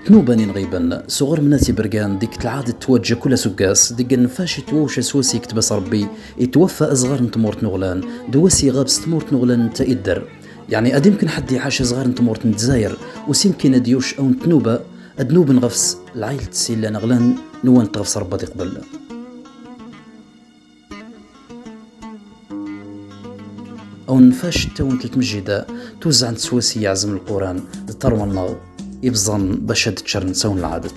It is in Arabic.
تنوباني نغيبا صغر مناتي برقان ديك العادة توجه كل سقاس ديك النفاش يتووش سواسي كتبس ربي يتوفى أصغار نتمورت نغلان دواسي غاب ستمورت نغلان انت إدر يعني أدي يمكن حد يعاش صغار نتمورت نتزاير وسيمكن أديوش أو نتنوبة أدنوب نغفس العيل تسيلا نغلان نوان تغفس ربا دي قبل أو نفاش تاون تلت مجيدة توزع نتسواسي يعزم القرآن تروى النغ يبزن باش هاد تشر نساون العادة